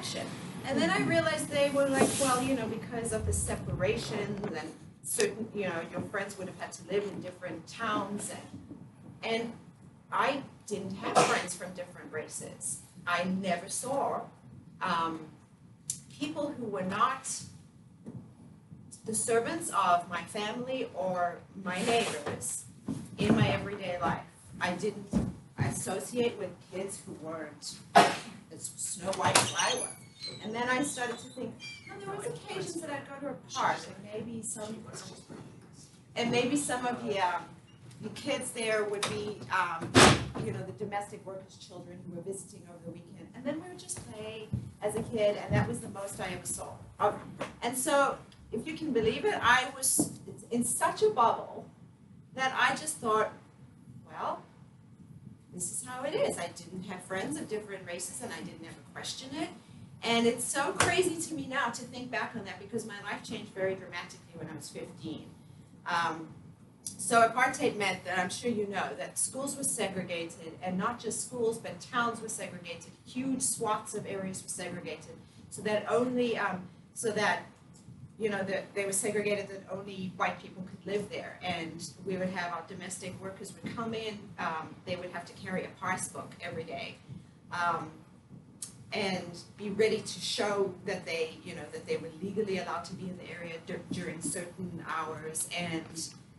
connection. And then I realized they were like, well, you know, because of the separation and certain, you know, your friends would have had to live in different towns, and I didn't have friends from different races. I never saw people who were not the servants of my family or my neighbors in my everyday life. I didn't associate with kids who weren't as Snow White as I was. And then I started to think, well, there was occasions that I'd go to a park, and maybe some of the kids there would be, you know, the domestic workers' children who were visiting over the weekend. And then we would just play as a kid, and that was the most I ever saw. And so, if you can believe it, I was in such a bubble that I just thought, well, this is how it is. I didn't have friends of different races, and I didn't ever question it. And it's so crazy to me now to think back on that, because my life changed very dramatically when I was 15. So apartheid meant that, I'm sure you know, that schools were segregated, and not just schools, but towns were segregated. Huge swaths of areas were segregated, so that you know, they were segregated that only white people could live there. And we would have our domestic workers would come in, they would have to carry a pass book every day, and be ready to show that they, you know, that they were legally allowed to be in the area during certain hours, and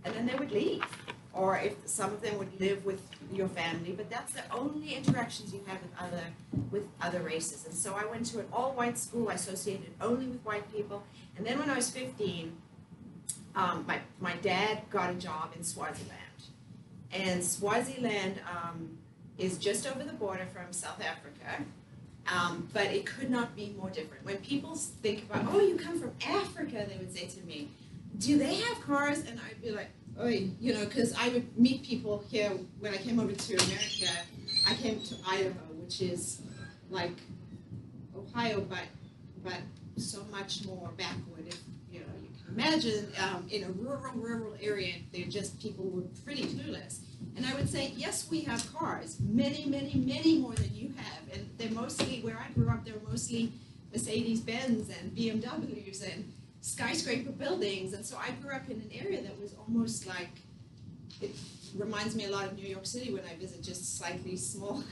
then they would leave. Or if some of them would live with your family, but that's the only interactions you have with other races. And so I went to an all-white school, I associated only with white people. And then when I was 15, my dad got a job in Swaziland. And Swaziland is just over the border from South Africa, but it could not be more different. When people think about, oh, you come from Africa, they would say to me, do they have cars? And I'd be like, oh, you know, because I would meet people here. When I came over to America, I came to Idaho, which is like Ohio, but so much more backward. If you know, you can imagine in a rural area, they're just, people were pretty clueless. And I would say, yes, we have cars, many, many, many more than you have, and they're mostly, where I grew up, they were mostly Mercedes-Benz and BMWs and skyscraper buildings. And so I grew up in an area that was almost like, it reminds me a lot of New York City when I visit, just slightly smaller,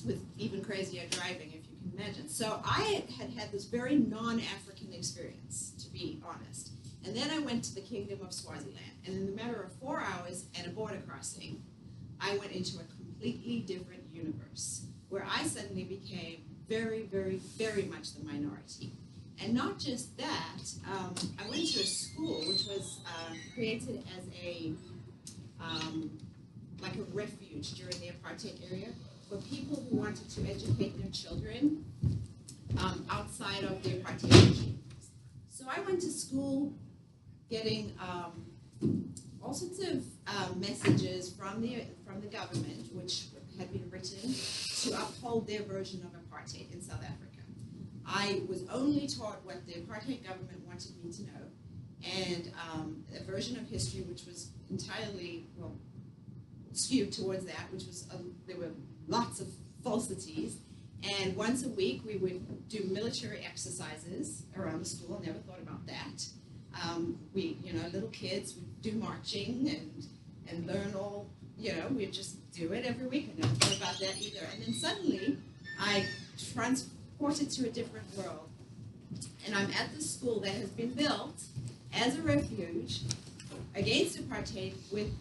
with even crazier driving, if you can imagine. So I had this very non-African experience, to be honest. And then I went to the Kingdom of Swaziland, and in the matter of 4 hours and a border crossing, I went into a completely different universe, where I suddenly became very, very, very much the minority. And not just that, I went to a school which was created as like a refuge during the apartheid area for people who wanted to educate their children outside of the apartheid regime. So I went to school getting all sorts of messages from the government, which had been written to uphold their version of apartheid in South Africa. I was only taught what the apartheid government wanted me to know, and a version of history which was entirely, well, skewed towards that, which was, there were lots of falsities, and once a week we would do military exercises around the school. Never thought about that. We, you know, little kids would do marching and learn all, you know, we'd just do it every week. I never thought about that either. And then suddenly I transported to a different world, and I'm at this school that has been built as a refuge against apartheid with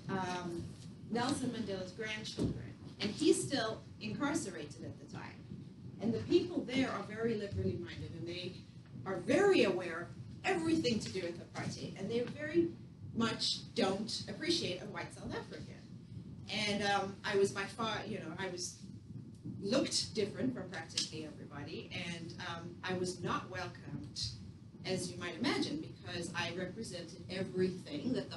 Nelson Mandela's grandchildren, and he's still incarcerated at the time. And the people there are very liberally minded, and they are very aware of everything to do with apartheid, and they very much don't appreciate a white South African. And I was by far, you know, I was looked different from practically everybody, and I was not welcomed, as you might imagine, because I represented everything that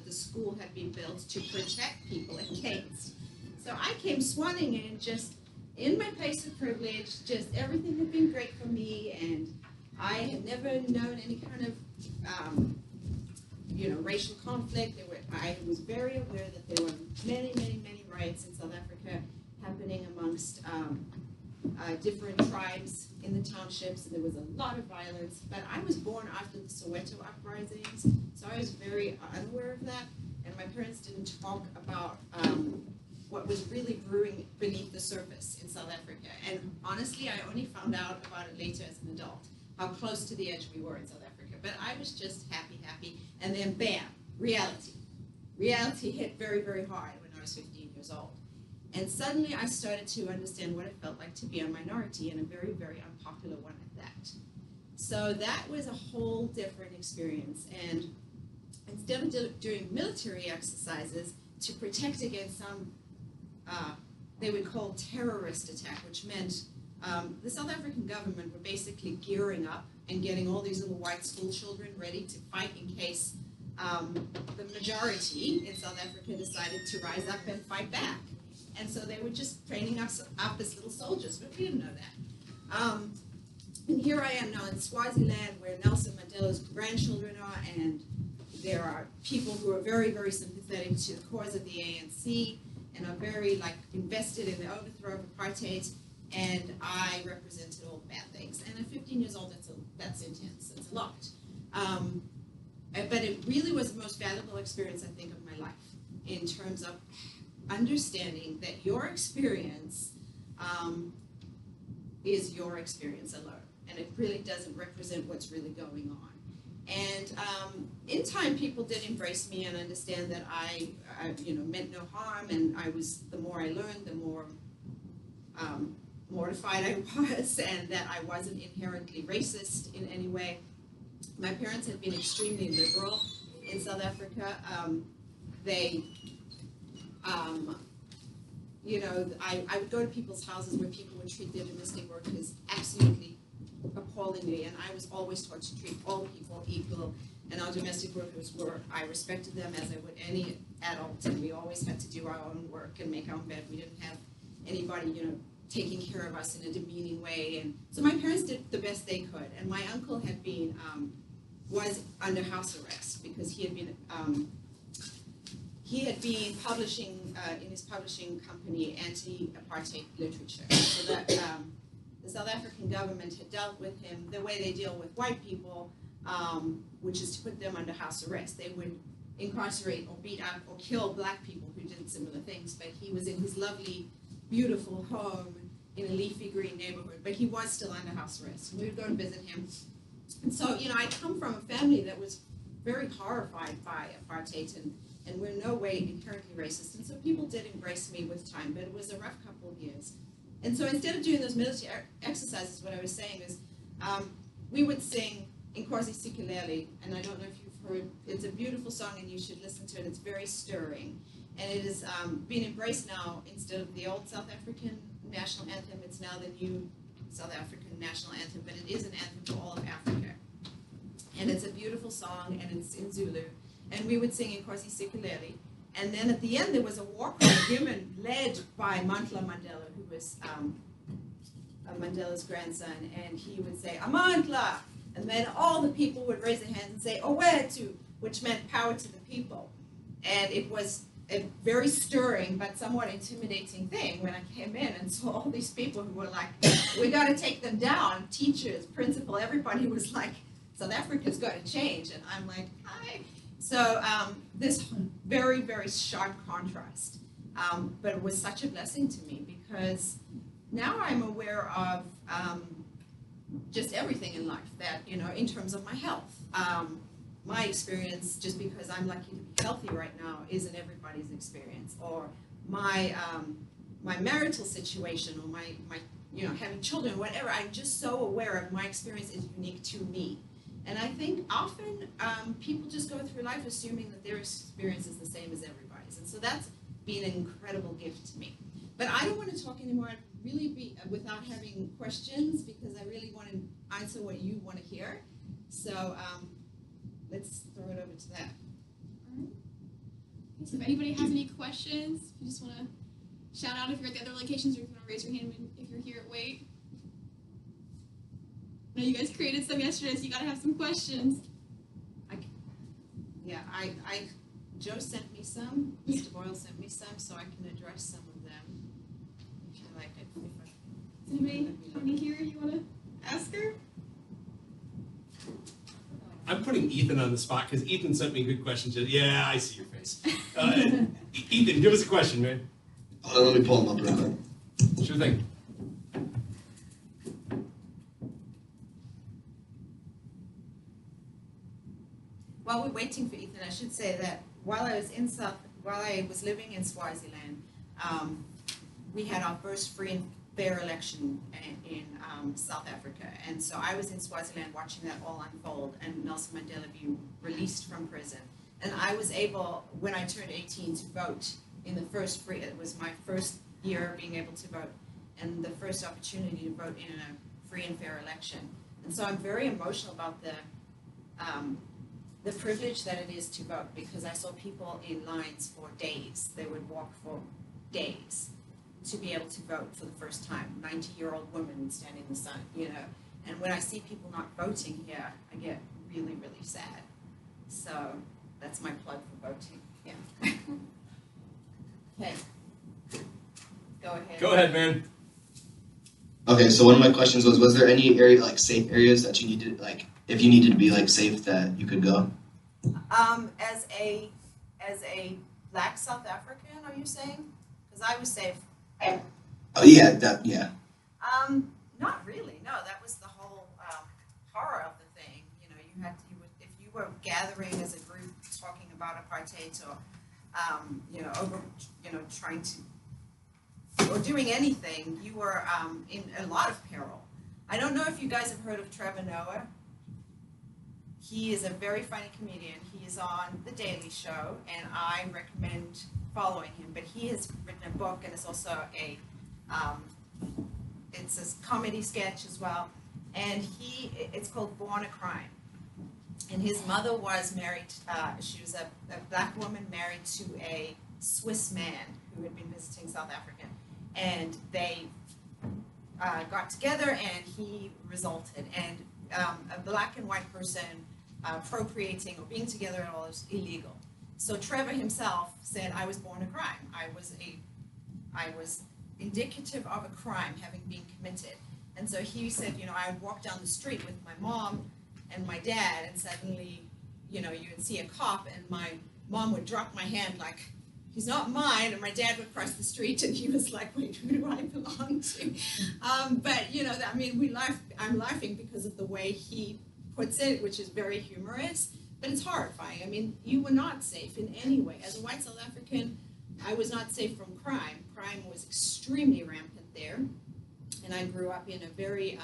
the school had been built to protect people against. So I came swanning in, just in my place of privilege, just everything had been great for me, and I had never known any kind of you know, racial conflict. I was very aware that there were many, many, many riots in South Africa happening amongst different tribes in the townships, and there was a lot of violence. But I was born after the Soweto uprisings, so I was very unaware of that, and my parents didn't talk about what was really brewing beneath the surface in South Africa. And honestly, I only found out about it later as an adult, how close to the edge we were in South Africa. But I was just happy, and then bam, reality. Reality hit very, very hard when I was 15 years old. And suddenly I started to understand what it felt like to be a minority, and a very, very unpopular one at that. So that was a whole different experience. And instead of doing military exercises to protect against some, they would call terrorist attack, which meant the South African government were basically gearing up and getting all these little white school children ready to fight in case the majority in South Africa decided to rise up and fight back. And so they were just training us up as little soldiers, but we didn't know that. And here I am now in Swaziland, where Nelson Mandela's grandchildren are, and there are people who are very, very sympathetic to the cause of the ANC and are very invested in the overthrow of apartheid. And I represented all the bad things. And at 15 years old, that's intense. It's a lot. But it really was the most valuable experience, I think, of my life, in terms of understanding that your experience is your experience alone, and it really doesn't represent what's really going on. And in time, people did embrace me and understand that I meant no harm, and the more I learned, the more mortified I was, and that I wasn't inherently racist in any way. My parents had been extremely liberal in South Africa. I would go to people's houses where people would treat their domestic workers absolutely appallingly, and I was always taught to treat all people equal, and our domestic workers I respected them as I would any adult, and we always had to do our own work and make our own bed. We didn't have anybody, taking care of us in a demeaning way, and so my parents did the best they could, and my uncle had been, was under house arrest because he had been publishing in his publishing company anti-apartheid literature. So that the South African government had dealt with him the way they deal with white people, which is to put them under house arrest. They would incarcerate or beat up or kill black people who did similar things, but he was in his lovely, beautiful home in a leafy green neighborhood, but he was still under house arrest. We would go and visit him. And so, I come from a family that was very horrified by apartheid, and we're in no way inherently racist. And so people did embrace me with time, but it was a rough couple of years. And so instead of doing those military exercises, what I was saying is, we would sing Nkosi Sikelel', and I don't know if you've heard, it's a beautiful song and you should listen to it. It's very stirring. And it has been embraced now. Instead of the old South African national anthem, it's now the new South African national anthem, but it is an anthem for all of Africa. And it's a beautiful song, and it's in Zulu. And we would sing Nkosi Sikelel'. And then at the end, there was a war cry led by Mandla Mandela, who was Mandela's grandson. And he would say, Amandla! And then all the people would raise their hands and say, Owetu, which meant power to the people. And it was a very stirring but somewhat intimidating thing when I came in and saw all these people who were like, we got to take them down, teachers, principal, everybody was like, South Africa's got to change. And I'm like, hi. So this very, very sharp contrast. But it was such a blessing to me because now I'm aware of just everything in life that, in terms of my health. My experience, just because I'm lucky to be healthy right now, isn't everybody's experience. Or my my marital situation, or my having children, whatever. I'm just so aware of my experience is unique to me. And I think often people just go through life assuming that their experience is the same as everybody's. And so that's been an incredible gift to me. But I don't want to talk anymore. I'd really be without having questions, because I really want to answer what you want to hear. So let's throw it over to that. All right. So if anybody has any questions, if you just want to shout out if you're at the other locations, or if you want to raise your hand if you're here at Wait. I know you guys created some yesterday, so you got to have some questions. Joe sent me some, Mr. Boyle sent me some, so I can address some of them. If you like it. Does anybody have any here you want to ask her? I'm putting Ethan on the spot because Ethan sent me a good question. Yeah, I see your face. Ethan, give us a question, man. Let me pull him up real quick. Sure thing. While we're waiting for Ethan, I should say that while I was living in Swaziland, we had our first free and fair election in South Africa, and so I was in Swaziland watching that all unfold, and Nelson Mandela be released from prison, and I was able, when I turned 18, to vote in the first free. It was my first year being able to vote, and the first opportunity to vote in a free and fair election, and so I'm very emotional about the privilege that it is to vote, because I saw people in lines for days. They would walk for days to be able to vote for the first time. 90-year-old women standing in the sun, you know. And when I see people not voting here, I get really, really sad. So that's my plug for voting. Yeah. Okay. Go ahead. Go ahead, man. Okay, so one of my questions was there any area, like safe areas that you needed, like if you needed to be like safe, that you could go? As a Black South African, are you saying? Because I was safe. Oh yeah, yeah. Not really. No, that was the whole horror of the thing. You know, if you were gathering as a group talking about apartheid or trying to or doing anything, you were in a lot of peril. I don't know if you guys have heard of Trevor Noah. He is a very funny comedian. He is on The Daily Show, and I recommend following him. But he has written a book, and it's also it's a comedy sketch as well. And it's called Born a Crime. And his mother was married. She was a Black woman married to a Swiss man who had been visiting South Africa, and they got together, and he resulted. And a Black and white person procreating or being together at all is illegal. So Trevor himself said, "I was born a crime. I was indicative of a crime having been committed." And so he said, you know, I would walk down the street with my mom and my dad, and suddenly, you know, you would see a cop, and my mom would drop my hand like, "He's not mine," and my dad would cross the street, and he was like, "Wait, who do I belong to?" But you know, I mean, I'm laughing because of the way he puts it, which is very humorous, but it's horrifying. I mean, you were not safe in any way. As a white South African, I was not safe from crime. Crime was extremely rampant there, and I grew up in a very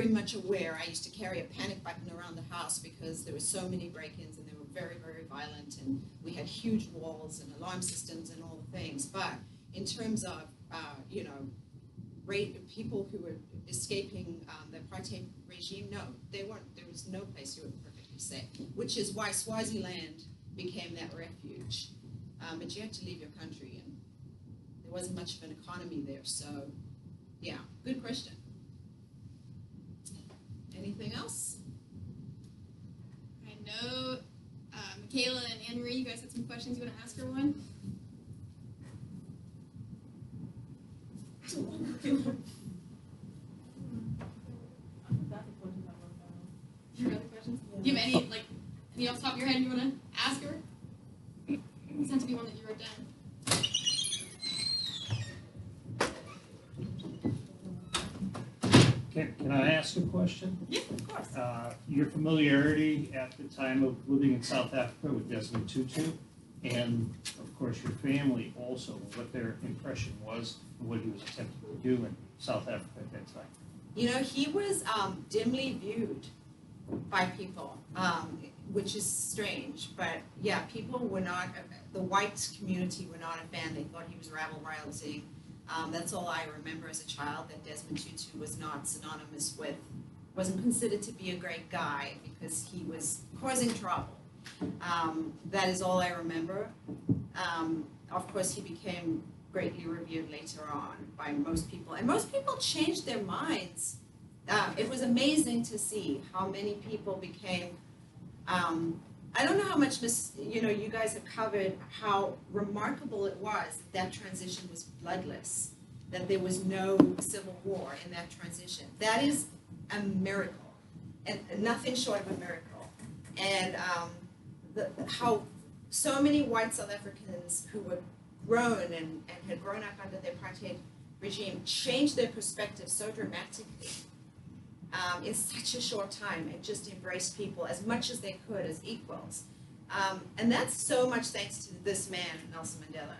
much aware. I used to carry a panic button around the house because there were so many break-ins, and they were very, very violent, and we had huge walls and alarm systems and all the things. But in terms of, you know, people who were escaping the apartheid regime, no, they weren't. There was no place you were perfectly safe, which is why Swaziland became that refuge. But you had to leave your country, and there wasn't much of an economy there. So, yeah, good question. Anything else? I know Michaela and Anne Marie, you guys had some questions. You want to ask her one? Your other questions? Do you have any off the top of your head you want to ask her? It doesn't have to be one that you wrote down. Can I ask a question? Yeah, of course. Your familiarity at the time of living in South Africa with Desmond Tutu, and of course your family also, what their impression was of what he was attempting to do in South Africa at that time. You know, he was dimly viewed by people, which is strange. But yeah, people were not, the white community were not a fan. They thought he was rabble-rousing. That's all I remember as a child, that Desmond Tutu was not synonymous with, wasn't considered to be a great guy because he was causing trouble. That is all I remember. Of course, he became greatly revered later on by most people, and most people changed their minds. It was amazing to see how many people became, I don't know how much you guys have covered how remarkable it was that transition was bloodless. that there was no civil war in that transition. That is a miracle, and nothing short of a miracle. And how so many white South Africans who were grown and had grown up under the apartheid regime changed their perspective so dramatically in such a short time, and just embraced people as much as they could as equals. And that's so much thanks to this man, Nelson Mandela.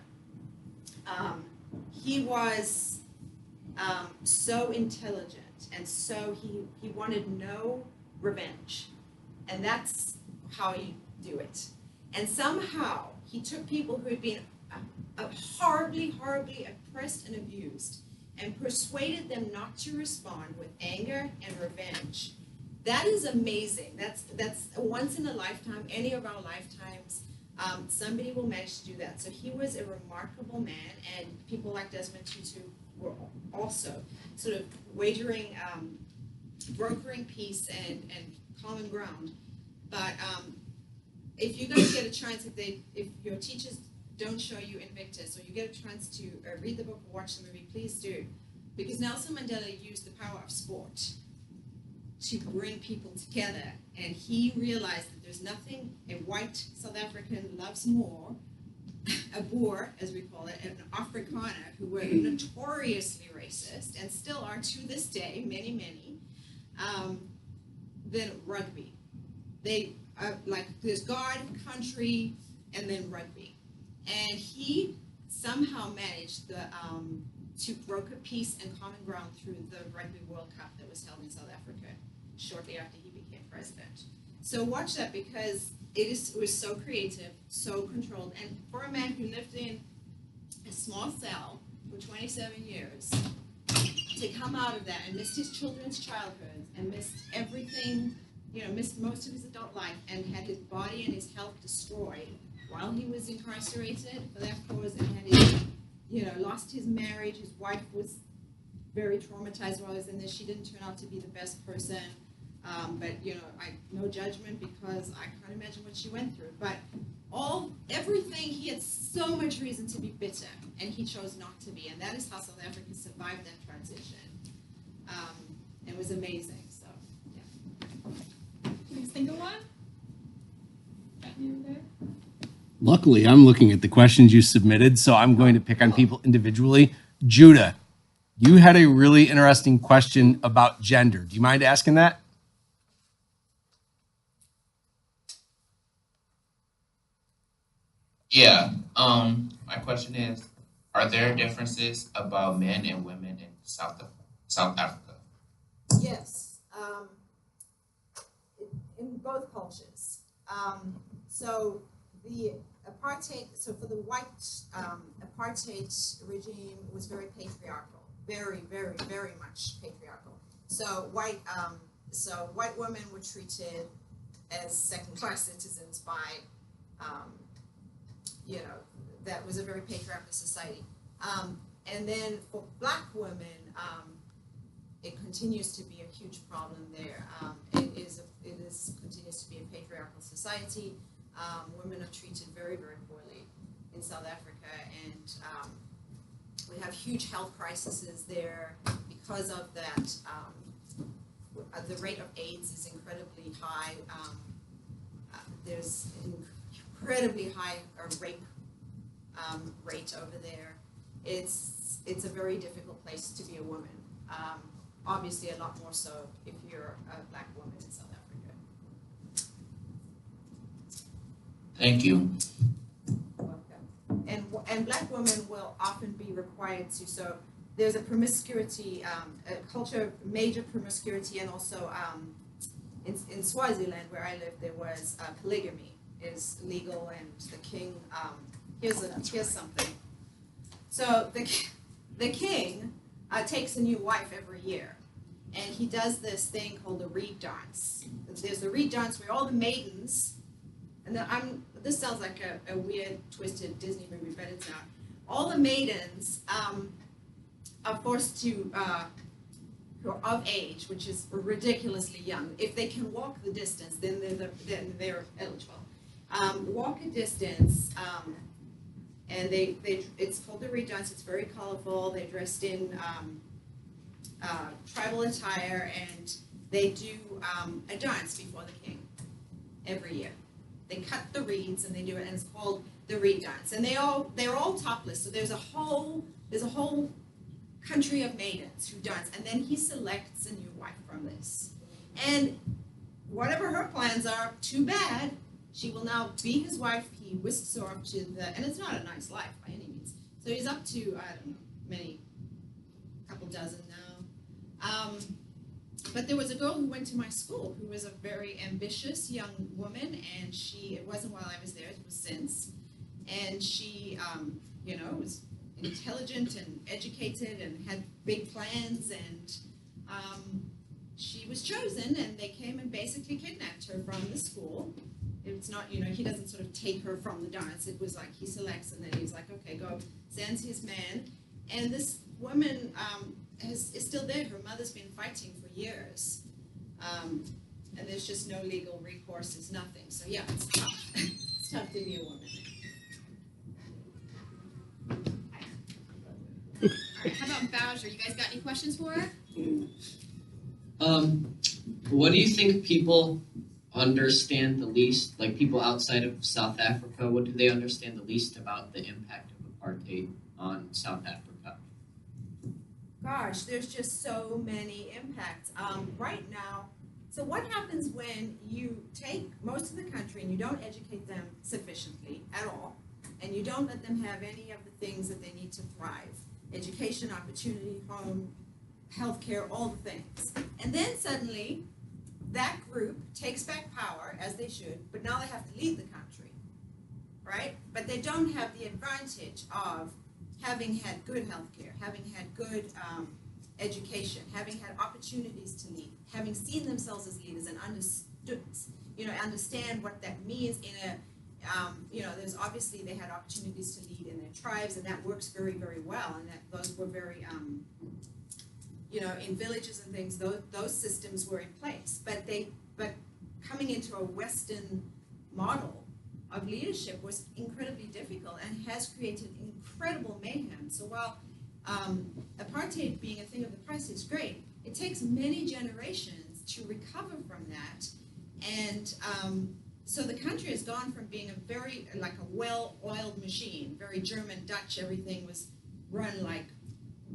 He was so intelligent, and so he wanted no revenge. And that's how you do it. And somehow he took people who had been horribly, horribly oppressed and abused and persuaded them not to respond with anger and revenge. That is amazing. That's once in a lifetime, any of our lifetimes, somebody will manage to do that. So he was a remarkable man, and people like Desmond Tutu were also sort of brokering peace and common ground. But if you guys get a chance, if your teachers don't show you Invictus, or you get a chance to read the book or watch the movie, please do. Because Nelson Mandela used the power of sport to bring people together. And he realized that there's nothing a white South African loves more, a Boer, as we call it, an Afrikaner, who were notoriously racist, and still are to this day, many, than rugby. They there's God, country, and then rugby. And he somehow managed to broker peace and common ground through the Rugby World Cup that was held in South Africa shortly after he became president. So watch that, because it was so creative, so controlled, and for a man who lived in a small cell for 27 years, to come out of that and missed his children's childhood and missed everything, missed most of his adult life, and had his body and his health destroyed while he was incarcerated for that cause, and had lost his marriage. His wife was very traumatized while he was in this. She didn't turn out to be the best person, but no judgment, because I can't imagine what she went through. But everything, he had so much reason to be bitter, and he chose not to be, and that is how South Africa survived that transition. It was amazing. So, yeah. You guys think of one? Got me over there. Luckily, I'm looking at the questions you submitted, so I'm going to pick on people individually. Judah, you had a really interesting question about gender. Do you mind asking that? Yeah. My question is, are there differences about men and women in South Africa? Yes, in both cultures. So the apartheid, so for the white apartheid regime was very patriarchal, very, very, very much patriarchal. So white women were treated as second-class citizens by, that was a very patriarchal society. And then for black women, it continues to be a huge problem there. It continues to be a patriarchal society. Women are treated very, very poorly in South Africa, and we have huge health crises there because of that. The rate of AIDS is incredibly high. There's incredibly high rape rate over there. It's a very difficult place to be a woman. Obviously, a lot more so if you're a black woman in South Africa. Thank you. Welcome. And black women will often be required to, so there's a promiscuity, a culture of major promiscuity, and also in Swaziland, where I live, there was polygamy is legal, and the king, here's something. So the king takes a new wife every year, and he does this thing called the reed dance. There's the reed dance where all the maidens, and this sounds like a weird, twisted Disney movie, but it's not. All the maidens are forced to, who are of age, which is ridiculously young. If they can walk the distance, then they're eligible. Walk a distance, And it's called the Reed Dance. It's very colorful. They're dressed in tribal attire, and they do a dance before the king every year. They cut the reeds and they do it, and it's called the Reed Dance. And they're all topless. So there's a whole country of maidens who dance, and then he selects a new wife from this. And whatever her plans are, too bad. She will now be his wife. He whisks her off to and it's not a nice life by any means. So he's up to, I don't know, couple dozen now. But there was a girl who went to my school who was a very ambitious young woman, and it wasn't while I was there, it was since. And she, was intelligent and educated and had big plans, and she was chosen, and they came and basically kidnapped her from the school. It's not, he doesn't sort of take her from the dance. It was like he selects, and then he's like, okay, go, sends his man. And this woman is still there. Her mother's been fighting for years. And there's just no legal recourse, there's nothing. So yeah, it's tough. It's tough to be a woman. All right, how about Bowser? You guys got any questions for her? What do you think people understand the least, like people outside of South Africa, what do they understand the least about the impact of apartheid on South Africa? Gosh, there's just so many impacts. Right now, so what happens when you take most of the country and you don't educate them sufficiently at all, and you don't let them have any of the things that they need to thrive? Education, opportunity, home, healthcare, all the things. And then suddenly, that group takes back power, as they should, but now they have to lead the country, right? But they don't have the advantage of having had good healthcare, having had good education, having had opportunities to lead, having seen themselves as leaders and understand what that means in a, there's obviously they had opportunities to lead in their tribes, and that works very, very well, and that those were very, in villages and things, those systems were in place. But coming into a Western model of leadership was incredibly difficult and has created incredible mayhem. So while apartheid being a thing of the past is great, it takes many generations to recover from that. And so the country has gone from being like a well-oiled machine, very German, Dutch, everything was run like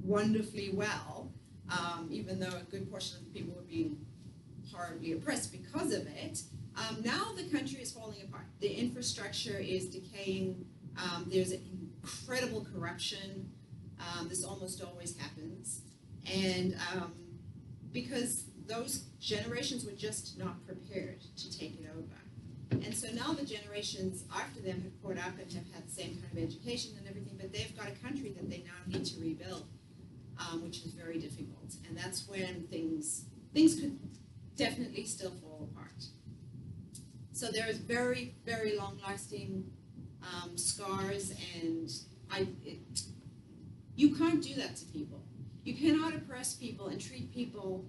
wonderfully well, even though a good portion of the people were being horribly oppressed because of it. Now the country is falling apart. The infrastructure is decaying. There's incredible corruption. This almost always happens. And because those generations were just not prepared to take it over. And so now the generations after them have caught up and have had the same kind of education and everything, but they've got a country that they now need to rebuild, which is very difficult. And that's when things could definitely still fall apart. So there is very, very long-lasting scars, and you can't do that to people. You cannot oppress people and treat people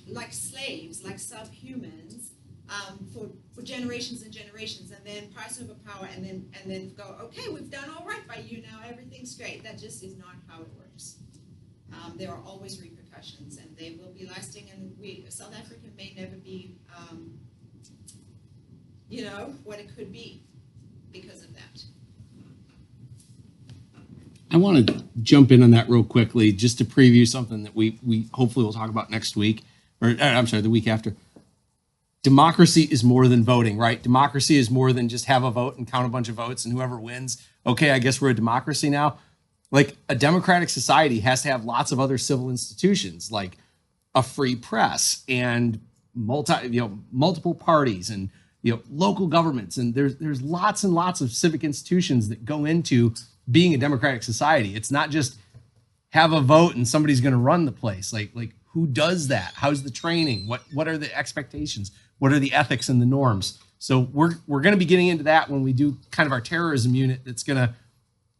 like slaves, like subhumans, for generations and generations, and then pass over power, and then go, okay, we've done all right by you now, everything's great. That just is not how it works. There are always repercussions, and they will be lasting, and South Africa may never be, what it could be because of that. I want to jump in on that real quickly, just to preview something that we hopefully will talk about next week, or I'm sorry, the week after. Democracy is more than voting, right? Democracy is more than just have a vote and count a bunch of votes and whoever wins. Okay, I guess we're a democracy now. Like, a democratic society has to have lots of other civil institutions, like a free press and multiple parties and local governments, and there's lots and lots of civic institutions that go into being a democratic society. It's not just have a vote and somebody's going to run the place. Like who does that? How's the training? What are the expectations? What are the ethics and the norms? So we're going to be getting into that when we do kind of our terrorism unit that's going to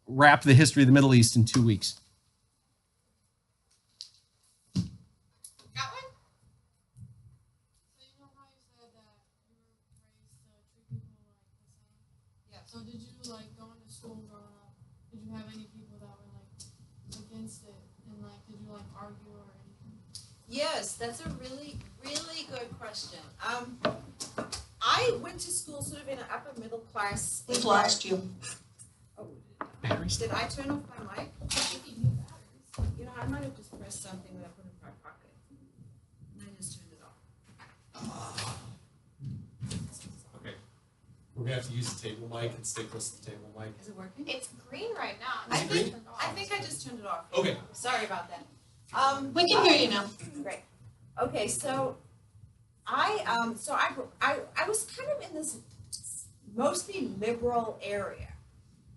wrap the history of the Middle East in 2 weeks. Got one? So you know how you said that you were raised to treat people like the same? Yeah. So did you like go into school growing up? Did you have any people that were like against it, and like did you like argue or anything? Yes, that's a really, really good question. I went to school sort of in an upper middle class. We've lost you. Oh, did I turn off my mic? You know, I might have just pressed something that I put in my pocket. And I just turned it off. Okay. We're gonna have to use the table mic and stay close to the table mic. Is it working? It's green right now. I It's think, turned off. I think I just turned it off. Okay. Sorry about that. We can hear you now. Great. Okay, so I was kind of in this mostly liberal area.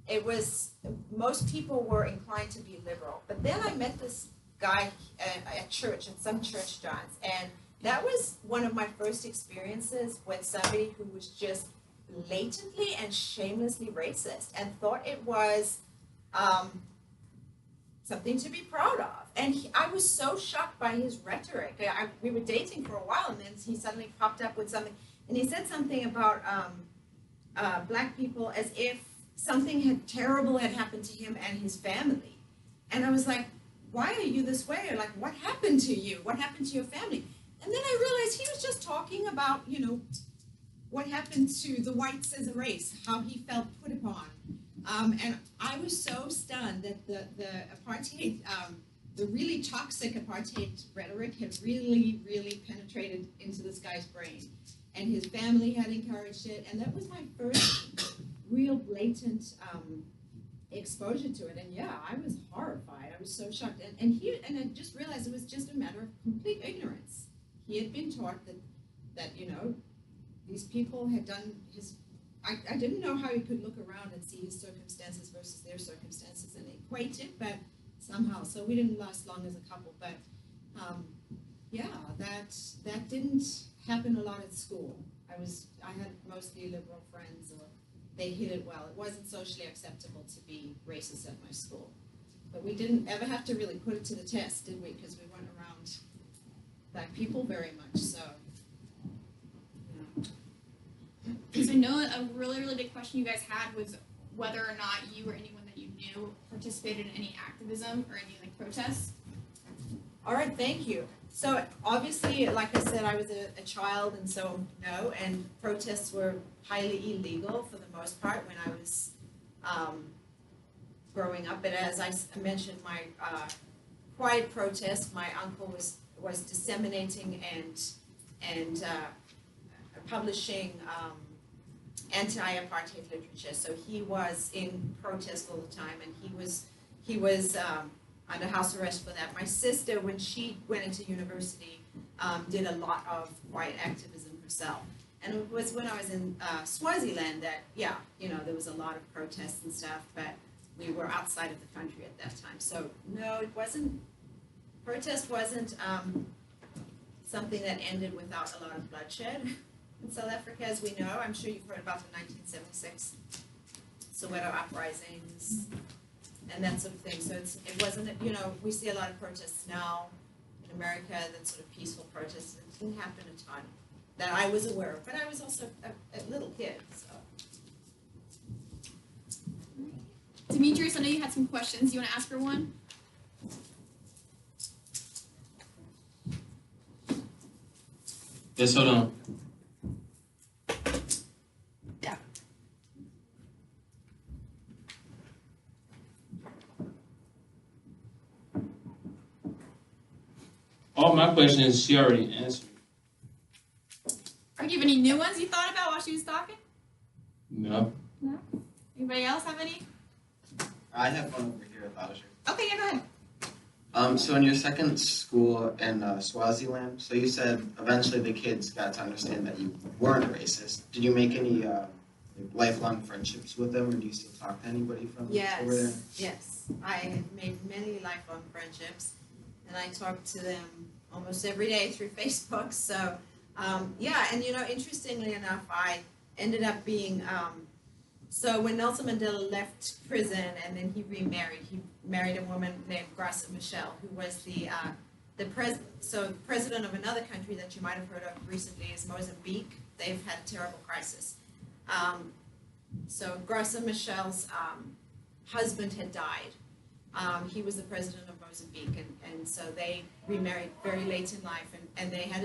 It was, most people were inclined to be liberal, but then I met this guy at church, at some church Johns, and that was one of my first experiences with somebody who was just blatantly and shamelessly racist and thought it was something to be proud of. And I was so shocked by his rhetoric. We were dating for a while, and then he suddenly popped up with something, and he said something about black people as if something terrible had happened to him and his family. And I was like, why are you this way? Or like, what happened to you? What happened to your family? And then I realized he was just talking about, you know, what happened to the whites as a race, how he felt put upon. And I was so stunned that the apartheid, the really toxic apartheid rhetoric had really, really penetrated into this guy's brain. And his family had encouraged it. And that was my first real blatant exposure to it. And yeah, I was horrified. I was so shocked. And I just realized it was just a matter of complete ignorance. He had been taught that you know, these people had done his, I didn't know how he could look around and see his circumstances versus their circumstances and equate it, but somehow, so we didn't last long as a couple, but yeah, that didn't happen a lot at school. I had mostly liberal friends, or they hid it well. It wasn't socially acceptable to be racist at my school. But we didn't ever have to really put it to the test, did we? Because we weren't around black people very much, so. Because I know a really, really big question you guys had was whether or not you or anyone that you knew participated in any activism or any like protests. All right, thank you. So obviously, like I said, I was a child, and so no, and protests were highly illegal for the most part when I was growing up. But as I mentioned, my quiet protest, my uncle was disseminating and publishing anti-apartheid literature. So he was in protest all the time, and he was under house arrest for that. My sister, when she went into university, did a lot of quiet activism herself. And it was when I was in Swaziland that, yeah, you know, there was a lot of protests and stuff, but we were outside of the country at that time. So no, it wasn't, protest wasn't something that ended without a lot of bloodshed. In South Africa, as we know, I'm sure you've heard about the 1976 Soweto uprisings and that sort of thing. So it wasn't, you know, we see a lot of protests now in America, that sort of peaceful protests. It didn't happen a ton that I was aware of, but I was also a little kid, so. Demetrius, I know you had some questions. You want to ask her one? Yes, hold on. All my questions she already answered. Or do you have any new ones you thought about while she was talking? No. No? Anybody else have any? I have one over here at Bowser. Okay, yeah, go ahead. So in your second school in Swaziland, so you said eventually the kids got to understand that you weren't racist. Did you make any lifelong friendships with them, or do you still talk to anybody from over there? Yes. I have made many lifelong friendships, and I talk to them almost every day through Facebook. So, yeah, and you know, interestingly enough, I ended up being, so when Nelson Mandela left prison and then he remarried, he married a woman named Graça Machel, who was the president of another country that you might have heard of recently is Mozambique. They've had a terrible crisis. So Graça Machel's husband had died. He was the president of Mozambique, and so they remarried very late in life, and they had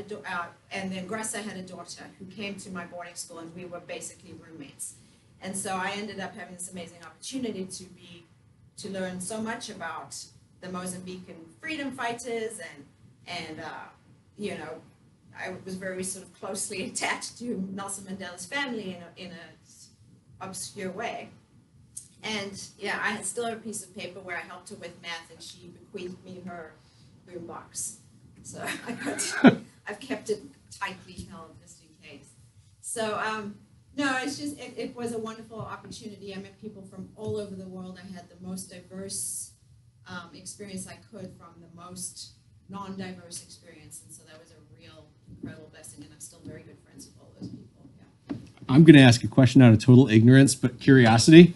and then Graça had a daughter who came to my boarding school, and we were basically roommates. And so I ended up having this amazing opportunity to learn so much about the Mozambican freedom fighters, and you know, I was very sort of closely attached to Nelson Mandela's family in a obscure way. And yeah, I still have a piece of paper where I helped her with math, and she bequeathed me her boombox. So I've kept it tightly held just in case. So no, it's just it was a wonderful opportunity. I met people from all over the world. I had the most diverse experience I could from the most non-diverse experience, and so that was a real incredible blessing. And I'm still very good friends with all those people. Yeah. I'm going to ask a question out of total ignorance, but curiosity.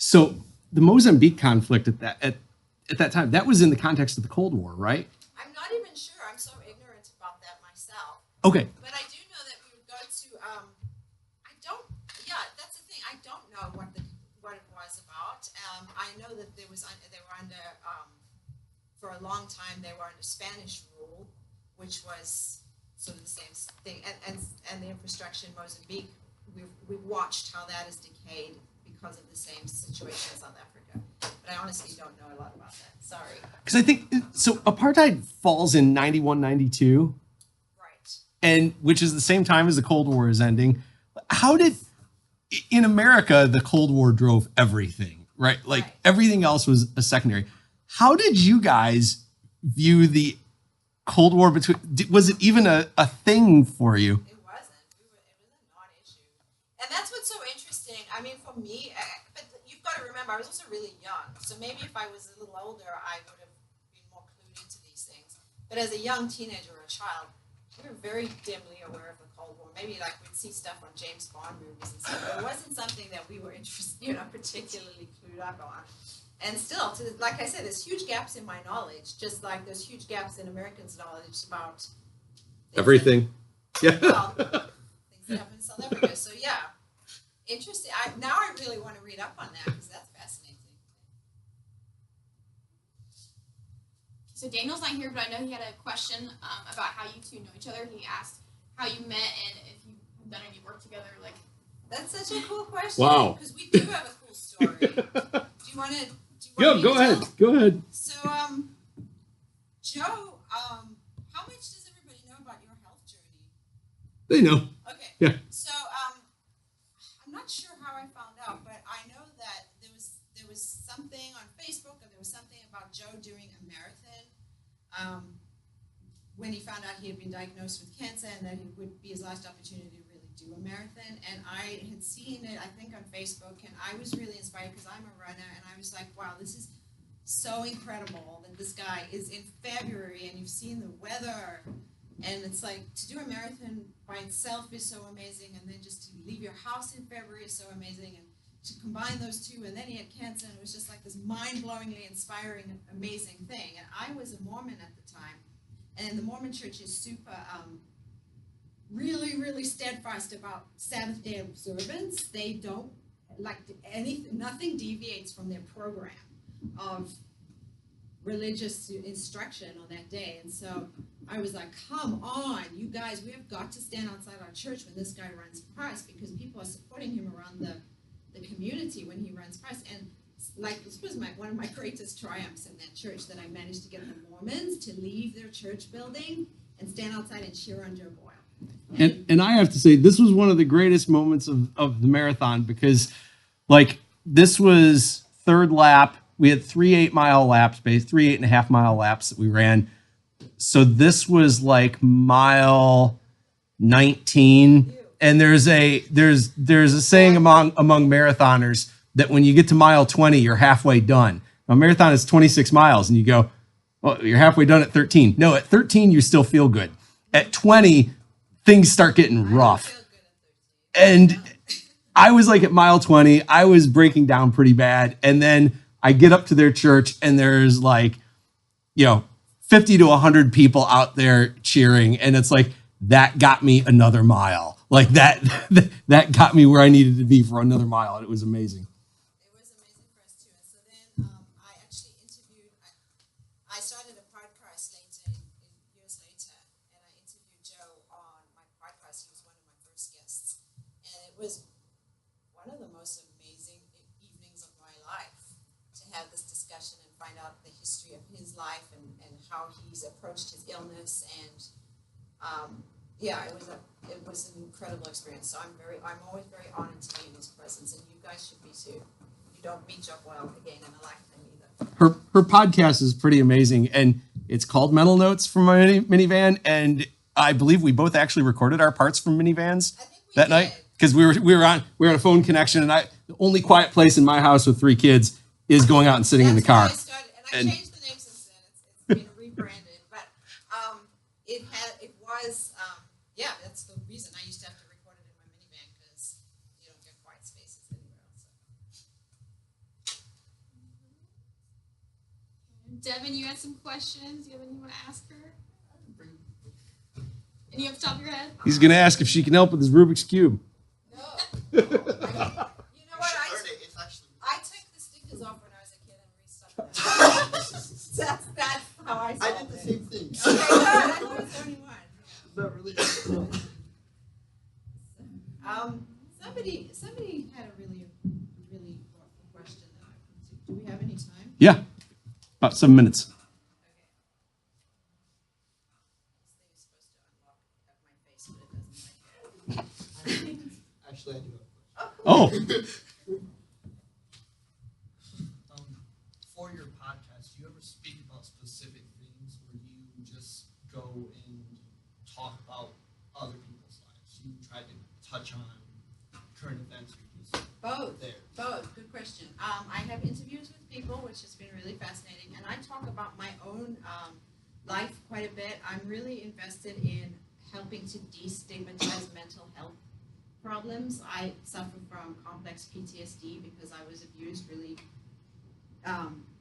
So the Mozambique conflict at that time, that was in the context of the Cold War, right? I'm not even sure. I'm so ignorant about that myself. Okay. But I do know that we would go to. That's the thing. I don't know what it was about. I know that they were under for a long time they were under Spanish rule, which was sort of the same thing. And the infrastructure in Mozambique, we've watched how that has decayed because of the same situation in South Africa. But I honestly don't know a lot about that. Sorry. Because I think, so apartheid falls in 91, 92. Right. And which is the same time as the Cold War is ending. How did, in America, the Cold War drove everything, right? Like everything else was a secondary. How did you guys view the Cold War was it even a thing for you? It wasn't. It was a non-issue. And that's what's so interesting. I mean, for me, but you've got to remember, I was also really young. So maybe if I was a little older, I would have been more clued into these things. But as a young teenager or a child, we were very dimly aware of the Cold War. Maybe like we'd see stuff on James Bond movies and stuff. But it wasn't something that we were interested, particularly clued up on. And still, like I said, there's huge gaps in my knowledge, just like there's huge gaps in Americans' knowledge about Everything. Yeah. Well, things that happen in South Africa. So yeah, interesting. Now I really want to read up on that because that's fascinating. So Daniel's not here, but I know he had a question about how you two know each other. He asked how you met and if you've done any work together. Like, that's such a cool question. Wow. Because we do have a cool story. Do you want to? Go ahead. Go ahead. So, Joe, how much does everybody know about your health journey? They know. Okay. Yeah. So, I'm not sure how I found out, but I know that there was something on Facebook, or there was something about Joe doing a marathon. When he found out he had been diagnosed with cancer and that it would be his last opportunity to really do a marathon. And I had seen it, I think, on Facebook, and I was really inspired because I'm a runner, and I was like, wow, this is so incredible that this guy is in February and you've seen the weather. And it's like, to do a marathon by itself is so amazing, and then just to leave your house in February is so amazing, and to combine those two, and then he had cancer, and it was just like this mind-blowingly inspiring, amazing thing. And I was a Mormon at the time, and the Mormon church is super, really, really steadfast about Sabbath day observance. They don't like anything, nothing deviates from their program of religious instruction on that day. And so I was like, come on, you guys, we have got to stand outside our church when this guy runs press, because people are supporting him around the community when he runs press. And like, this was one of my greatest triumphs in that church, that I managed to get the Mormons to leave their church building and stand outside and cheer on Joe Boyle. And I have to say, this was one of the greatest moments of the marathon, because like this was third lap. We had 3 8-mile laps, 3 8.5-mile laps that we ran. So this was like mile 19. And there's a saying among marathoners that when you get to mile 20, you're halfway done. Now, a marathon is 26 miles, and you go, well, you're halfway done at 13. No, at 13, you still feel good. At 20, things start getting rough. And I was like at mile 20, I was breaking down pretty bad. And then I get up to their church, and there's like, 50 to 100 people out there cheering. And it's like, that got me another mile. Like that, that got me where I needed to be for another mile. And it was amazing. It was amazing for us too. And so then I actually interviewed, I started a podcast years later, and I interviewed Joe on my podcast. He was one of my first guests. And it was one of the most amazing evenings of my life to have this discussion and find out the history of his life and how he's approached his illness. And yeah, it was an incredible experience. So I'm always very honored to be in his presence, and you guys should be too. You don't meet Joe Boyle again in a lifetime either. Her podcast is pretty amazing, and it's called Mental Notes from my minivan. And I believe we both actually recorded our parts from minivans that night because we were on a phone connection, and the only quiet place in my house with 3 kids is going out and sitting in the car. That's why I started, and I changed the name since then. It's been rebranded, but it was yeah. That's the reason I used to have to record it in my minivan because you don't get quiet spaces anywhere else. Devin, you had some questions. You have anything you want to ask her? Any off the top of your head? He's going to ask if she can help with his Rubik's Cube. No. You know what? I took the stickers off when I was a kid and restuck them. That's how I solved it. I did the same thing. Okay, good. I was the only one. Not really difficult. Somebody had a really thoughtful question that I want to. Do we have any time? Yeah, about 7 minutes. Okay. This thing is supposed to unlock at my face, but it doesn't like it. Actually, I do have a question. Oh, For your podcast, do you ever speak about specific things, or do you just go and talk about other people's lives? You try to touch on current events, or just Both. there? Both. Good question. I have interviews with people, which has been really fascinating, and I talk about my own life quite a bit. I'm really invested in helping to destigmatize mental health problems. I suffer from complex PTSD because I was abused really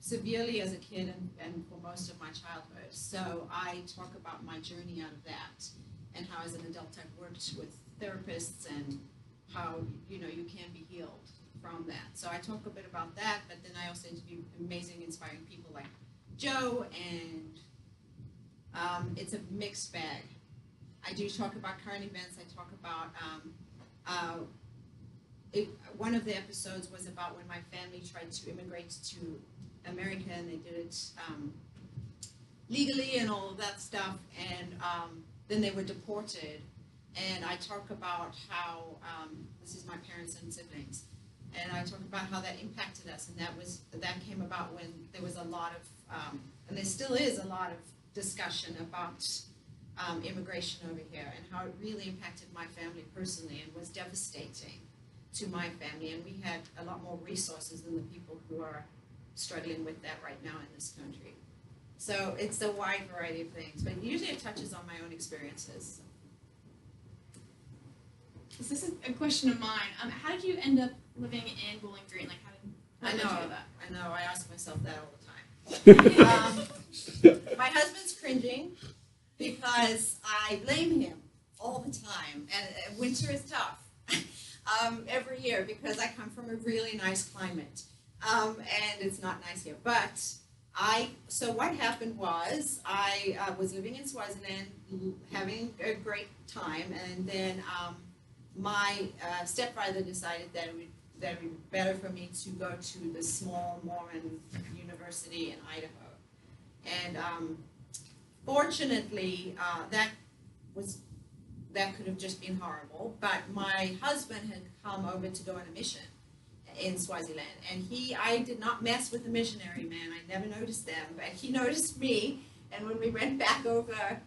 severely as a kid and for most of my childhood. So I talk about my journey out of that and how as an adult I've worked with therapists and how you can be healed from that. So I talk a bit about that, but then I also interview amazing, inspiring people like Joe, and it's a mixed bag. I do talk about current events. I talk about one of the episodes was about when my family tried to immigrate to America, and they did it legally and all of that stuff, and then they were deported. And I talk about how this is my parents and siblings, and I talk about how that impacted us, and that came about when there was a lot of and there still is a lot of discussion about immigration over here and how it really impacted my family personally and was devastating to my family. And we had a lot more resources than the people who are struggling with that right now in this country. So it's a wide variety of things, but usually it touches on my own experiences. So this is a question of mine. How did you end up living in Bowling Green? Like, how did I you know do that? I know. I ask myself that all the time. My husband's cringing because I blame him all the time, and winter is tough every year because I come from a really nice climate, and it's not nice here. But so what happened was I was living in Swaziland, having a great time, and then my stepfather decided that it would be better for me to go to the small Mormon university in Idaho. And fortunately, that could have just been horrible, but my husband had come over to go on a mission in Swaziland, and I did not mess with the missionary man. I never noticed them, but he noticed me, and when we went back over,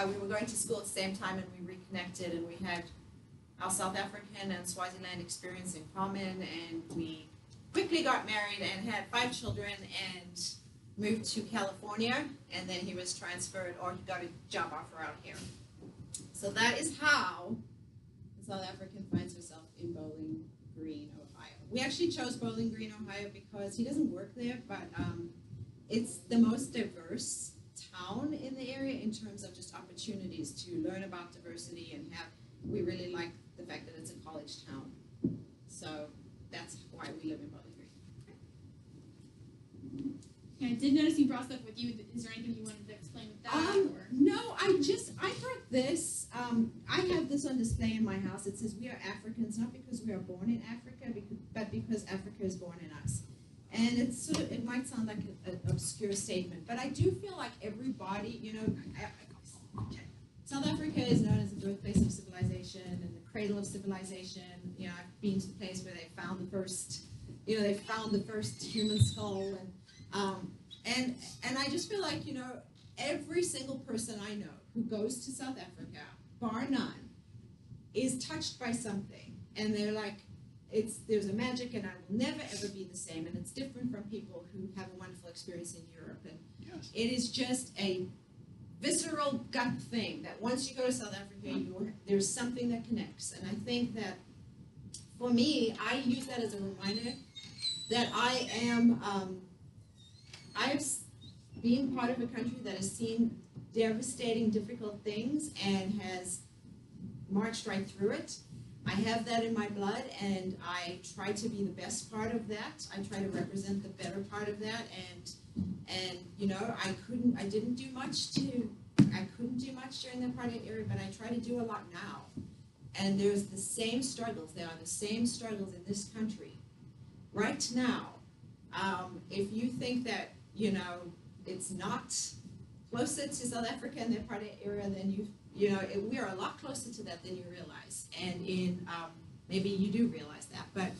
we were going to school at the same time, and we reconnected, and we had our South African and Swaziland experience in common, and we quickly got married and had 5 children and moved to California, and then he was transferred, or he got a job offer out here. So that is how the South African finds herself in Bowling Green, Ohio. We actually chose Bowling Green, Ohio because he doesn't work there, but it's the most diverse town in the area in terms of just opportunities. is to learn about diversity and we really like the fact that it's a college town. So that's why we live in Bowling Green. And I did notice you brought stuff with you. Is there anything you wanted to explain with that? Or? No, I brought this. I have this on display in my house. It says we are Africans, not because we are born in Africa, but because Africa is born in us. And it's sort of, it might sound like an obscure statement, but I do feel like everybody, South Africa is known as the birthplace of civilization and the cradle of civilization. I've been to the place where they found the first, human skull, and I just feel like, every single person I know who goes to South Africa, bar none, is touched by something, and they're like, there's a magic, and I will never ever be the same, and it's different from people who have a wonderful experience in Europe, and yes. It is just a visceral gut thing that once you go to South Africa, there's something that connects, and I think that for me, I use that as a reminder that I have been part of a country that has seen devastating, difficult things and has marched right through it. I have that in my blood, and I try to be the best part of that. I try to represent the better part of that, and I didn't do much during the apartheid era, but I try to do a lot now. And there's the same struggles. There are the same struggles in this country right now. If you think that it's not closer to South Africa in the apartheid era, then we are a lot closer to that than you realize. And maybe you do realize that, but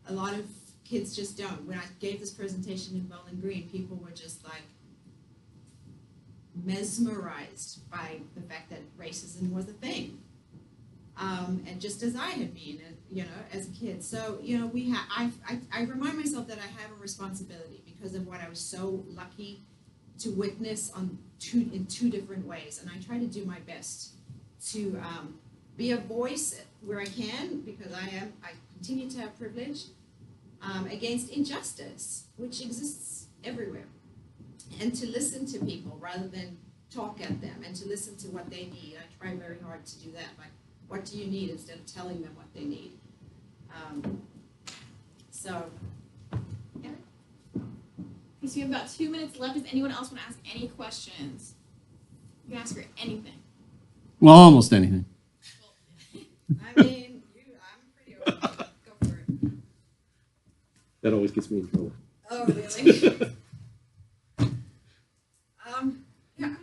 a lot of kids just don't. When I gave this presentation in Bowling Green, people were just like mesmerized by the fact that racism was a thing. And just as I had been, as a kid. So, I remind myself that I have a responsibility because of what I was so lucky to witness in two different ways. And I try to do my best to be a voice where I can, because I continue to have privilege, against injustice, which exists everywhere. And to listen to people rather than talk at them, and to listen to what they need. I try very hard to do that. Like, what do you need, instead of telling them what they need. Yeah. Okay, so we have about 2 minutes left. Does anyone else want to ask any questions? You can ask for anything. Well, almost anything. I'm pretty open. Go for it. That always gets me in trouble. Oh, really? Yeah.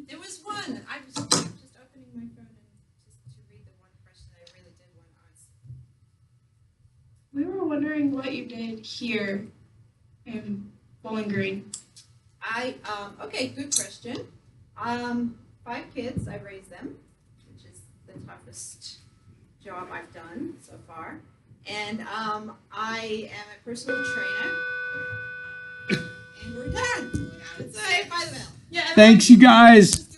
There was one. I was just opening my phone and just to read the one question that I really did want to ask. We were wondering what you did here in Bowling Green. Okay, good question. 5 kids, I raised them, which is the toughest job I've done so far. And I am a personal trainer. And we're done. Say bye the bell. Yeah. Thanks, you guys.